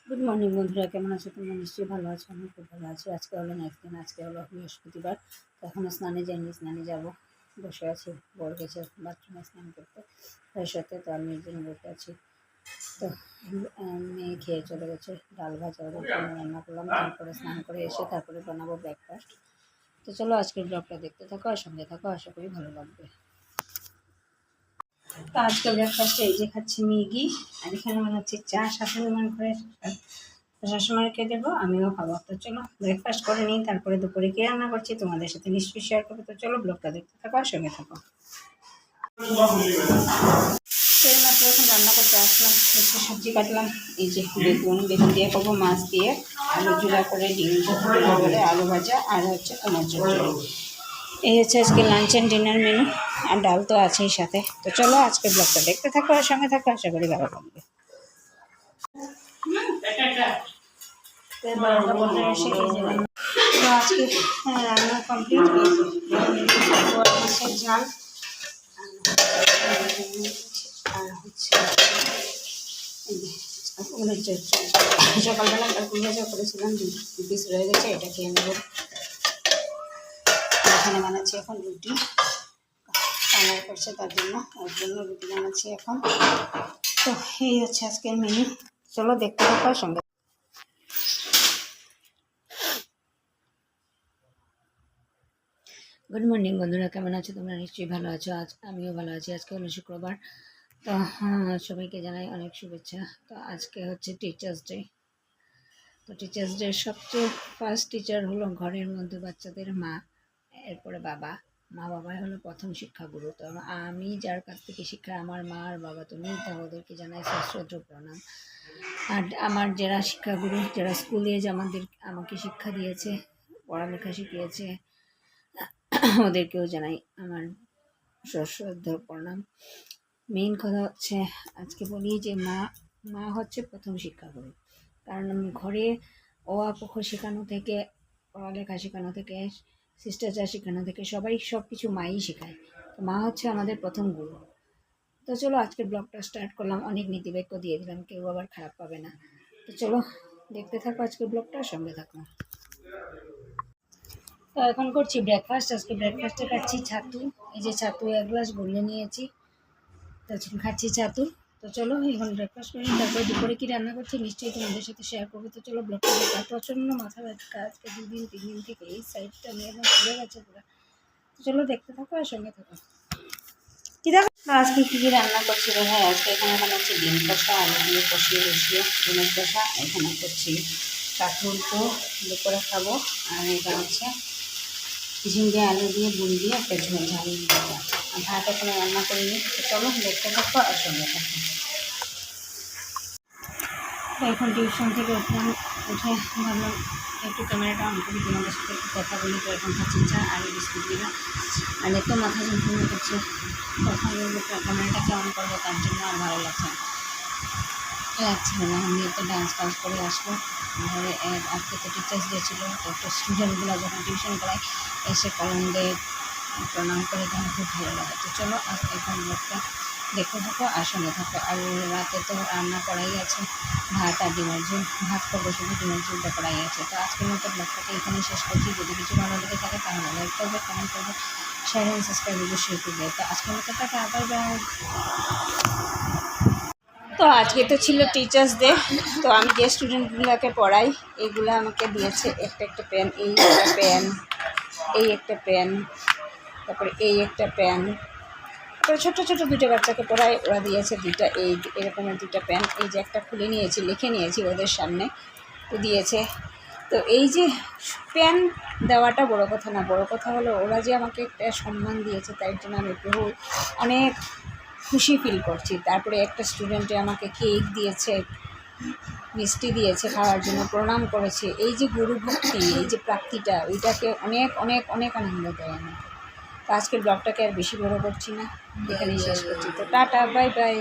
Good morning বন্ধুরা, কেমন আছো? তোমরা নিশ্চয়ই ভালো আছো। আমি খুব ভালো আছি। আজকে হলো নেক্সট দিন, আজকে হলো বৃহস্পতিবার। তো এখনও স্নানে যাইনি, স্নানে যাব। বসে আছি, বর গেছে বাথরুমে স্নান করতে ফ্রেশ হতে, তো আমি এই জন্য বসে আছি। তো মেয়ে খেয়ে চলে গেছে, ডাল ভাজা ওদের জন্য রান্না করলাম। তারপরে স্নান করে এসে তারপরে বানাবো ব্রেকফাস্ট। তো চলো আজকের ব্লগটা দেখতে থাকো আর সঙ্গে থাকো, আশা করি ভালো লাগবে। তো আজকে ব্রেকফাস্টে এই যে খাচ্ছি ম্যাগি, আর এখানে বানাচ্ছি চা। শাশুড়ি মনে করে শাশুড়িমাকে দেবো, আমিও খাবো। তো চলো ব্রেকফাস্ট করে নিই, তারপরে দুপুরে কী রান্না করছি তোমাদের সাথে নিশ্চয়ই শেয়ার করবো। তো চলো ব্লগটা দেখতে থাকো আর সঙ্গে থাকো। সেই মাত্র এখন রান্না করতে আসলাম, একটু সবজি কাটলাম। এই যে বেগুন দিয়ে করবো, মাছ দিয়ে আলু জুড়া করে, ডিম করে আলু ভাজা, আর হচ্ছে তোমার চচ্চড়ি। এই হচ্ছে আজকে লাঞ্চ অ্যান্ড ডিনার মেনু, আর ডাল তো আছেই সাথে। তো চলো আজকে ব্লগটা দেখতে থাকো আর সঙ্গে থাকো, আশা করি ভালো লাগবে। তো আজকে রান্না কমপ্লিট, মাছের ঝাল আর হচ্ছে সকালবেলা কালকুল ভাজা করেছিলাম, 2 পিস রয়ে গেছে, এটা খেয়ে নেব। এখানে বানাচ্ছি এখন রুটি, কালার করছে তার জন্য, ওর জন্য রুটি বানাচ্ছি এখন। তো এই হচ্ছে আজকের মেনু, চলো দেখতে থাকো সঙ্গে। গুড মর্নিং বন্ধুরা, কেমন আছো? তোমরা নিশ্চয়ই ভালো আছো। আজ আমিও ভালো আছি। আজকে হলো শুক্রবার, তো সবাইকে জানাই অনেক শুভেচ্ছা। তো আজকে হচ্ছে টিচার্স ডে। তো টিচার্স ডে সবচেয়ে ফার্স্ট টিচার হলো ঘরের মধ্যে বাচ্চাদের মা, এরপরে বাবা। মা বাবাই হলো প্রথম শিক্ষাগুরু। তো আমি যার কাছ থেকে শিক্ষা, আমার মা আর বাবা তো নেই, তা ওদেরকে জানাই সশ্রদ্ধ প্রণাম। আর আমার যারা শিক্ষাগুরু, যারা স্কুলে যে আমাকে শিক্ষা দিয়েছে, পড়ালেখা শিখিয়েছে, ওদেরকেও জানাই আমার সশ্রদ্ধ প্রণাম। মেইন কথা হচ্ছে আজকে বলি যে মা হচ্ছে প্রথম শিক্ষাগুরু। কারণ ঘরে অপক্ষ শেখানো থেকে, পড়ালেখা শেখানো থেকে, শিষ্টাচার শেখানো থেকে সবাই সব কিছু মাই শেখায়। তো মা হচ্ছে আমাদের প্রথম গুরু। তো চলো আজকের ব্লগটা স্টার্ট করলাম, অনেক নীতিবাক্য দিয়ে দিলাম, কেউ আবার খারাপ পাবে না। তো চলো দেখতে থাকো আজকের ব্লগটা, সঙ্গে থাকো। তো এখন করছি ব্রেকফাস্ট। আজকে ব্রেকফাস্টে খাচ্ছি ছাতু। এই যে ছাতু 1 গ্লাস গলে নিয়েছি, তো খাচ্ছি ছাতু। তো চলো এখন ব্রেকফাস্ট করি, তারপরে দুপুরে কী রান্না করছি নিশ্চয়ই তোমাদের সাথে শেয়ার করবো। তো চলো ব্লগটা দেখা। প্রচণ্ড মাথা ব্যথা আজকে 2 দিন 3 দিন থেকে, এই সাইডটা নিয়ে একদম ঘুরে গেছে পুরো। তো চলো দেখতে থাকো আর সঙ্গে থাকো। কী দেখো আজকে কী কী রান্না করছি রে ভাই। আজকে এখানে বানাচ্ছি ডিম কষা, আলু দিয়ে কষিয়ে ডিমের কষা। এখানে করছি কাঁকরুল, তো দুপুরে খাবো। আর এটা হচ্ছে ঝিঙ্গে আলু দিয়ে বুড়ি দিয়ে একটা ঝোল, ঝাল আর ভাত এখানে রান্না করিনি। তো চলো দেখতে থাকো আর সঙ্গে থাকো। তো এখন টিউশন থেকে উঠে ভাবলাম একটু ক্যামেরাটা অন করি, তোমাদের সাথে একটু কথা বলি। তো এখন খাচ্ছি চা আর বিস্কুট দিলাম, আর এত মাথা যন্ত্রণা করছে, কথা বলবো ক্যামেরাটাকে অন করবো, তার জন্য আর ভালো লাগছে না। আমি তো ডান্স করে আসবো ঘরে। আজকে তো টিচার্স ডে ছিল, তো একটু স্টুডেন্টগুলো যখন টিউশন করায় এসে কলম দিয়ে প্রণাম করে, তখন খুব ভালো লাগে। তো চলো আজকে এখন ব্লগটা দেখতে থাকো আর সঙ্গে থাকো। আর রাতে তো রান্না করাই আছে, ভাত আর ডিমের ঝোল। ভাত করবো, শুধু ডিমের ঝোলটা করাই আছে। তো আজকের মতো ব্লগটাকে এখানে শেষ করছি। যদি কিছু ভালো লেগে থাকে তাহলে লাইক করবে, কমেন্ট করবে, শেয়ার অ্যান্ড সাবস্ক্রাইব শেয়ার করবে। তো আজকের মতো টাটা, বাই বাই। তো আজকে তো ছিল টিচার্স ডে, তো আমি যে স্টুডেন্টগুলোকে পড়াই এইগুলো আমাকে দিয়েছে একটা পেন, এই একটা পেন, তারপরে এই একটা পেন। তারপরে ছোটো ছোটো 2টা বাচ্চাকে পড়াই, ওরা দিয়েছে 2টা এরকমের 2টা পেন। এই যে একটা খুলে নিয়েছি, লিখে নিয়েছি ওদের সামনে, তো দিয়েছে। তো এই যে পেন দেওয়াটা বড় কথা না, বড় কথা হলো ওরা যে আমাকে একটা সম্মান দিয়েছে, তাই জন্য আমি অনেক খুশি ফিল করছি। তারপরে একটা স্টুডেন্টে আমাকে কেক দিয়েছে, মিষ্টি দিয়েছে খাওয়ার জন্য, প্রণাম করেছে। এই যে গুরুভক্তি, এই যে প্রাপ্তিটা, ওইটাকে অনেক অনেক অনেক আনন্দ দেয় আমাকে। তো আজকের ব্লগটাকে আর বেশি বড় করছি না, এখানেই শেষ করছি। তো টাটা, বাই বাই।